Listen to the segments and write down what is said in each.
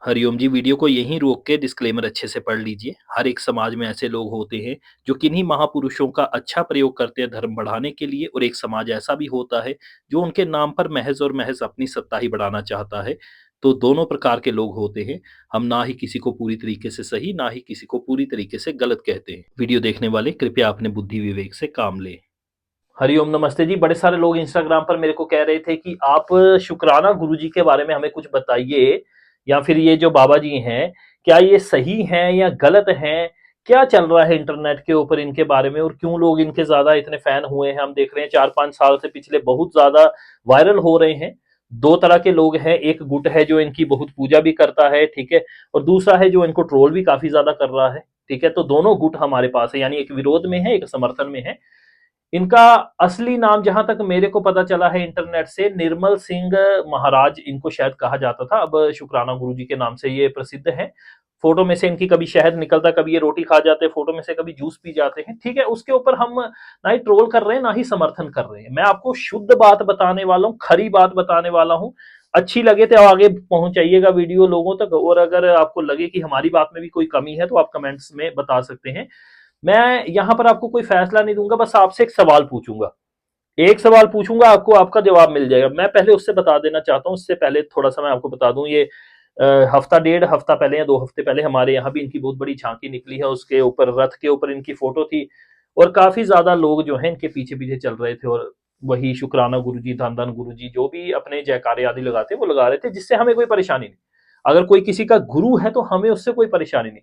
हरिओम जी, video को यहीं रोक के डिस्क्लेमर अच्छे से पढ़ लीजिए। हर एक समाज में ऐसे लोग होते हैं जो किन्हीं महापुरुषों का अच्छा प्रयोग करते हैं धर्म बढ़ाने के लिए, और एक समाज ऐसा भी होता है जो उनके नाम पर महज और महज अपनी सत्ता ही बढ़ाना चाहता है। तो दोनों प्रकार के लोग होते हैं। हम ना ही किसी को पूरी तरीके से सही, ना ही किसी को पूरी तरीके से गलत कहते हैं। वीडियो देखने वाले कृपया अपने बुद्धि विवेक से काम लें। हरिओम, नमस्ते जी। बड़े सारे लोग इंस्टाग्राम पर मेरे को कह रहे थे कि आप शुक्राना गुरुजी के बारे में हमें कुछ बताइए, या फिर ये जो बाबा जी हैं, क्या ये सही हैं या गलत हैं? क्या चल रहा है इंटरनेट के ऊपर इनके बारे में, और क्यों लोग इनके ज़्यादा इतने फैन हुए हैं? हम देख रहे हैं 4-5 साल से पिछले बहुत ज़्यादा वायरल हो रहे हैं। 2 तरह के लोग हैं, एक गुट है जो इनकी बहुत पूजा भी करता है, ठीक है? और दूसरा है जो इनको ट्रोल भी काफ़ी ज़्यादा कर रहा है, ठीक है? तो दोनों गुट हमारे पास है, यानी एक विरोध में है, एक समर्थन में है। इनका असली नाम जहां तक मेरे को पता चला है इंटरनेट से, निर्मल सिंह महाराज इनको शायद कहा जाता था। अब शुक्राना गुरुजी के नाम से ये प्रसिद्ध है। फोटो में से इनकी कभी शहद निकलता, कभी ये रोटी खा जाते, फोटो में से कभी जूस पी जाते हैं, ठीक है? उसके ऊपर हम ना ही ट्रोल कर रहे हैं, ना ही समर्थन कर रहे हैं। मैं आपको शुद्ध बात बताने वाला हूँ, खरी बात बताने वाला हूँ। अच्छी लगे तो आगे पहुंचाइएगा वीडियो लोगों तक, और अगर आपको लगे कि हमारी बात में भी कोई कमी है तो आप कमेंट्स में बता सकते हैं। मैं यहां पर आपको कोई फैसला नहीं दूंगा, बस आपसे एक सवाल पूछूंगा। एक सवाल पूछूंगा, आपको आपका जवाब मिल जाएगा। मैं पहले उससे बता देना चाहता हूं, उससे पहले थोड़ा सा मैं आपको बता दूं। ये हफ्ता डेढ़ हफ्ता पहले या 2 हफ्ते पहले हमारे यहाँ भी इनकी बहुत बड़ी झांकी निकली है। उसके ऊपर रथ के ऊपर इनकी फोटो थी, और काफी ज्यादा लोग जो है इनके पीछे पीछे चल रहे थे। और वही शुक्राना गुरुजी, धन धन गुरुजी, जो भी अपने जयकारे आदि लगाते हैं वो लगा रहे थे, जिससे हमें कोई परेशानी नहीं। अगर कोई किसी का गुरु है तो हमें उससे कोई परेशानी नहीं।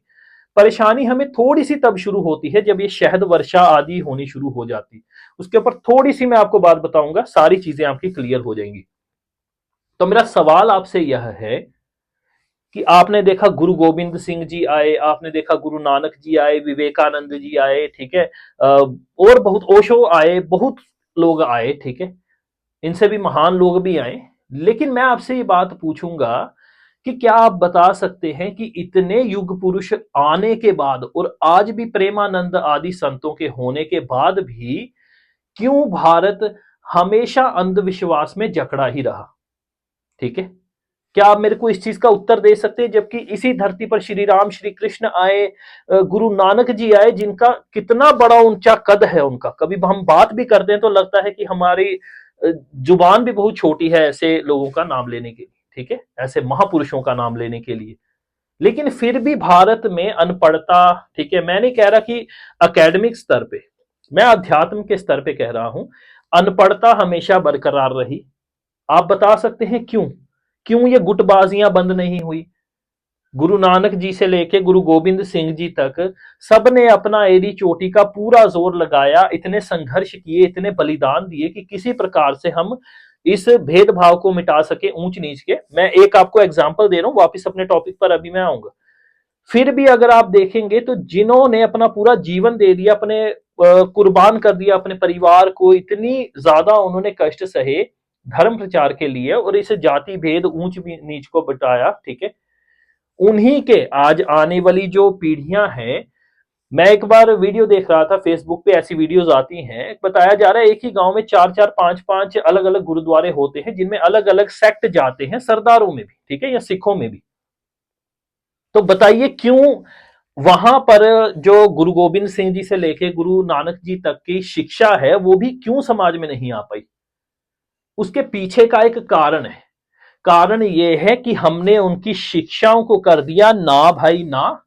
परेशानी हमें थोड़ी सी तब शुरू होती है जब ये शहद वर्षा आदि होनी शुरू हो जाती। उसके ऊपर थोड़ी सी मैं आपको बात बताऊंगा, सारी चीजें आपकी क्लियर हो जाएंगी। तो मेरा सवाल आपसे यह है कि आपने देखा गुरु गोविंद सिंह जी आए, आपने देखा गुरु नानक जी आए, विवेकानंद जी आए, ठीक है? और बहुत ओशो आए, बहुत लोग आए, ठीक है? इनसे भी महान लोग भी आए। लेकिन मैं आपसे ये बात पूछूंगा कि क्या आप बता सकते हैं कि इतने युग पुरुष आने के बाद, और आज भी प्रेमानंद आदि संतों के होने के बाद भी, क्यों भारत हमेशा अंधविश्वास में जकड़ा ही रहा? ठीक है? क्या आप मेरे को इस चीज का उत्तर दे सकते हैं? जबकि इसी धरती पर श्री राम श्री कृष्ण आए, गुरु नानक जी आए, जिनका कितना बड़ा ऊंचा कद है उनका। कभी हम बात भी करते हैं तो लगता है कि हमारी जुबान भी बहुत छोटी है ऐसे लोगों का नाम लेने के लिए, ठीक है? ऐसे महापुरुषों का नाम लेने के लिए। लेकिन फिर भी भारत में अनपढ़ता, ठीक है, मैं नहीं कह रहा कि एकेडमिक स्तर पे, मैं अध्यात्म के स्तर पे कह रहा हूं, अनपढ़ता हमेशा बरकरार रही। आप बता सकते हैं क्यों? क्यों ये गुटबाजियां बंद नहीं हुई? गुरु नानक जी से लेके गुरु गोविंद सिंह जी तक सबने अपना एड़ी चोटी का पूरा जोर लगाया, इतने संघर्ष किए, इतने बलिदान दिए कि किसी प्रकार से हम इस भेदभाव को मिटा सके, ऊंच नीच के। मैं एक आपको एग्जांपल दे रहा हूं, वापस अपने टॉपिक पर अभी मैं आऊंगा। फिर भी अगर आप देखेंगे तो जिन्होंने अपना पूरा जीवन दे दिया, अपने कुर्बान कर दिया अपने परिवार को, इतनी ज्यादा उन्होंने कष्ट सहे धर्म प्रचार के लिए, और इस जाति भेद ऊंच नीच को बताया, ठीक है? उन्हीं के आज आने वाली जो पीढ़ियां हैं, मैं एक बार वीडियो देख रहा था फेसबुक पे, ऐसी वीडियोस आती हैं, बताया जा रहा है एक ही गांव में 4-4 5-5 अलग अलग गुरुद्वारे होते हैं, जिनमें अलग अलग सेक्ट जाते हैं, सरदारों में भी, ठीक है, या सिखों में भी। तो बताइए क्यों वहां पर जो गुरु गोविंद सिंह जी से लेके गुरु नानक जी तक की शिक्षा है, वो भी क्यों समाज में नहीं आ पाई? उसके पीछे का एक कारण है। कारण ये है कि हमने उनकी शिक्षाओं को कर दिया ना भाई ना,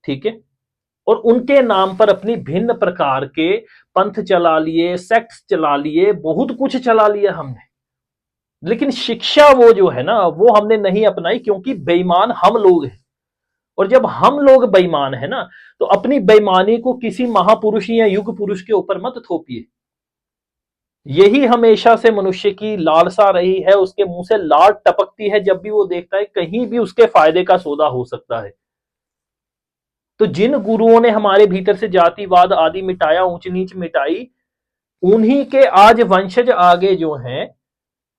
ठीक है? और उनके नाम पर अपनी भिन्न प्रकार के पंथ चला लिए, सेक्ट्स चला लिए, बहुत कुछ चला लिया हमने। लेकिन शिक्षा वो जो है ना, वो हमने नहीं अपनाई, क्योंकि बेईमान हम लोग हैं। और जब हम लोग बेईमान है ना, तो अपनी बेईमानी को किसी महापुरुष या युग पुरुष के ऊपर मत थोपिए। यही हमेशा से मनुष्य की लालसा रही है, उसके मुंह से लार टपकती है जब भी वो देखता है कहीं भी उसके फायदे का सौदा हो सकता है। तो जिन गुरुओं ने हमारे भीतर से जातिवाद आदि मिटाया, ऊंच नीच मिटाई, उन्हीं के आज वंशज आगे जो हैं,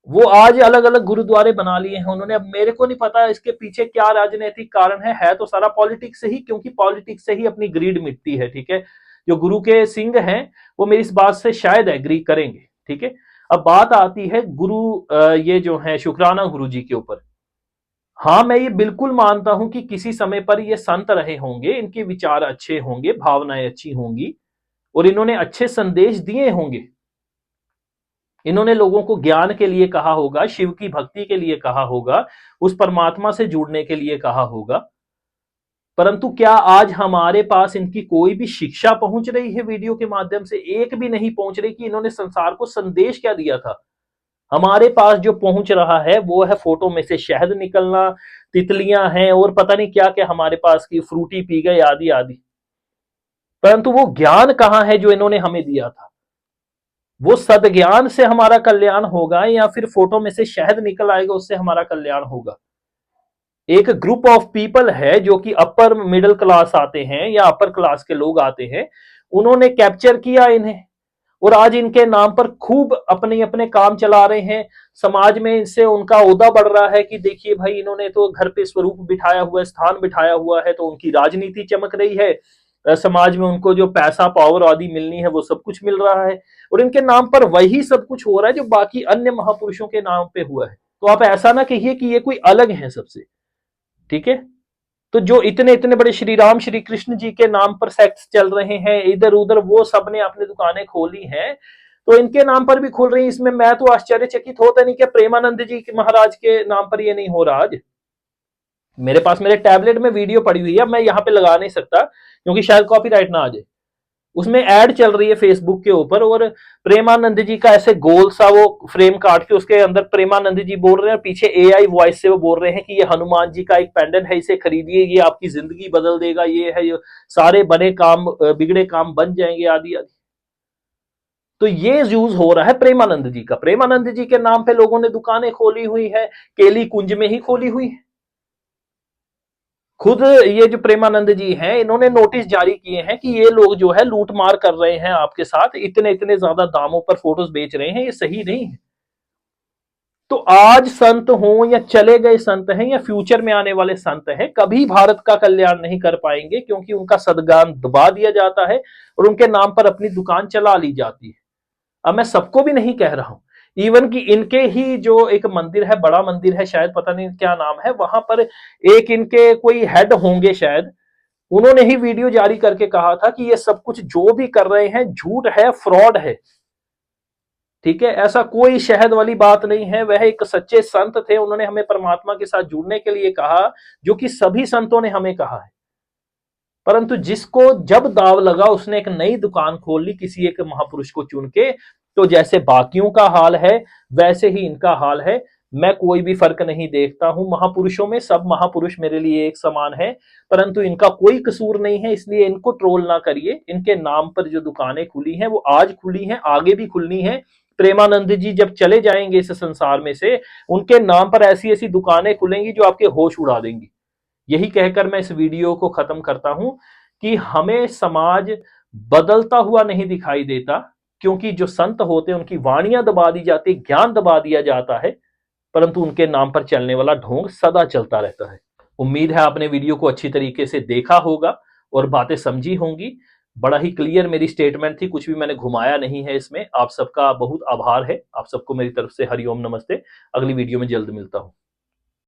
वो आज अलग अलग गुरुद्वारे बना लिए हैं उन्होंने। अब मेरे को नहीं पता इसके पीछे क्या राजनीतिक कारण है तो सारा पॉलिटिक्स से ही, क्योंकि पॉलिटिक्स से ही अपनी ग्रीड मिटती है, ठीक है? जो गुरु के सिंह हैं वो मेरी इस बात से शायद एग्री करेंगे, ठीक है? अब बात आती है गुरु ये जो है शुक्राना गुरु जी के ऊपर। हाँ, मैं ये बिल्कुल मानता हूं कि किसी समय पर ये संत रहे होंगे, इनके विचार अच्छे होंगे, भावनाएं अच्छी होंगी और इन्होंने अच्छे संदेश दिए होंगे। इन्होंने लोगों को ज्ञान के लिए कहा होगा, शिव की भक्ति के लिए कहा होगा, उस परमात्मा से जुड़ने के लिए कहा होगा। परंतु क्या आज हमारे पास इनकी कोई भी शिक्षा पहुंच रही है वीडियो के माध्यम से? एक भी नहीं पहुंच रही कि इन्होंने संसार को संदेश क्या दिया था। हमारे पास जो पहुंच रहा है वो है फोटो में से शहद निकलना, तितलियां हैं और पता नहीं क्या क्या हमारे पास की फ्रूटी पी गए आदि आदि। परंतु वो ज्ञान कहां है जो इन्होंने हमें दिया था? वो सदज्ञान से हमारा कल्याण होगा या फिर फोटो में से शहद निकल आएगा उससे हमारा कल्याण होगा? एक ग्रुप ऑफ पीपल है जो कि अपर मिडिल क्लास आते हैं या अपर क्लास के लोग आते हैं, उन्होंने कैप्चर किया इन्हें और आज इनके नाम पर खूब अपने अपने काम चला रहे हैं। समाज में इससे उनका ओहदा बढ़ रहा है कि देखिए भाई, इन्होंने तो घर पे स्वरूप बिठाया हुआ है, स्थान बिठाया हुआ है, तो उनकी राजनीति चमक रही है। समाज में उनको जो पैसा पावर आदि मिलनी है वो सब कुछ मिल रहा है और इनके नाम पर वही सब कुछ हो रहा है जो बाकी अन्य महापुरुषों के नाम पे हुआ है। तो आप ऐसा ना कहिए कि ये कोई अलग है सबसे। ठीक है, तो जो इतने इतने बड़े श्री राम श्री कृष्ण जी के नाम पर सेक्स चल रहे हैं इधर उधर, वो सब ने अपनी दुकानें खोली हैं, तो इनके नाम पर भी खोल रही है। इसमें मैं तो आश्चर्यचकित होता नहीं कि प्रेमानंद जी के महाराज के नाम पर ये नहीं हो रहा आज। मेरे पास मेरे टैबलेट में वीडियो पड़ी हुई है, मैं यहां पे लगा नहीं सकता क्योंकि शायद कॉपीराइट ना आ जाए। उसमें ऐड चल रही है फेसबुक के ऊपर और प्रेमानंद जी का ऐसे गोल सा वो फ्रेम काट के उसके अंदर प्रेमानंद जी बोल रहे हैं, पीछे एआई वॉइस से वो बोल रहे हैं कि ये हनुमान जी का एक पेंडेंट है, इसे खरीदिए, ये आपकी जिंदगी बदल देगा, ये है, ये सारे बने काम बिगड़े काम बन जाएंगे आदि आदि। तो ये यूज हो रहा है प्रेमानंद जी का। प्रेमानंद जी के नाम पे लोगों ने दुकानें खोली हुई है, केली कुंज में ही खोली हुई है। खुद ये जो प्रेमानंद जी हैं, इन्होंने नोटिस जारी किए हैं कि ये लोग जो है लूट मार कर रहे हैं आपके साथ, इतने इतने ज्यादा दामों पर फोटोज बेच रहे हैं, ये सही नहीं है। तो आज संत हो या चले गए संत हैं या फ्यूचर में आने वाले संत हैं, कभी भारत का कल्याण नहीं कर पाएंगे क्योंकि उनका सदगान दबा दिया जाता है और उनके नाम पर अपनी दुकान चला ली जाती है। अब मैं सबको भी नहीं कह रहा हूं, इवन कि इनके ही जो एक मंदिर है, बड़ा मंदिर है शायद, पता नहीं क्या नाम है, वहां पर एक इनके कोई हेड होंगे शायद, उन्होंने ही वीडियो जारी करके कहा था कि ये सब कुछ जो भी कर रहे हैं झूठ है, फ्रॉड है। ठीक है, ऐसा कोई शहद वाली बात नहीं है। वह एक सच्चे संत थे, उन्होंने हमें परमात्मा के साथ जुड़ने के लिए कहा, जो कि सभी संतों ने हमें कहा है। परंतु जिसको जब दाव लगा उसने एक नई दुकान खोल ली किसी एक महापुरुष को चुन के। तो जैसे बाकियों का हाल है वैसे ही इनका हाल है। मैं कोई भी फर्क नहीं देखता हूं महापुरुषों में, सब महापुरुष मेरे लिए एक समान है। परंतु इनका कोई कसूर नहीं है, इसलिए इनको ट्रोल ना करिए। इनके नाम पर जो दुकानें खुली हैं वो आज खुली हैं, आगे भी खुलनी है। प्रेमानंद जी जब चले जाएंगे इस संसार में से, उनके नाम पर ऐसी ऐसी दुकानें खुलेंगी जो आपके होश उड़ा देंगी। यही कहकर मैं इस वीडियो को खत्म करता हूं कि हमें समाज बदलता हुआ नहीं दिखाई देता, क्योंकि जो संत होते हैं उनकी वाणियां दबा दी जाती, ज्ञान दबा दिया जाता है, परंतु उनके नाम पर चलने वाला ढोंग सदा चलता रहता है। उम्मीद है आपने वीडियो को अच्छी तरीके से देखा होगा और बातें समझी होंगी। बड़ा ही क्लियर मेरी स्टेटमेंट थी, कुछ भी मैंने घुमाया नहीं है इसमें। आप सबका बहुत आभार है। आप सबको मेरी तरफ से हरिओम नमस्ते। अगली वीडियो में जल्द मिलता हूं।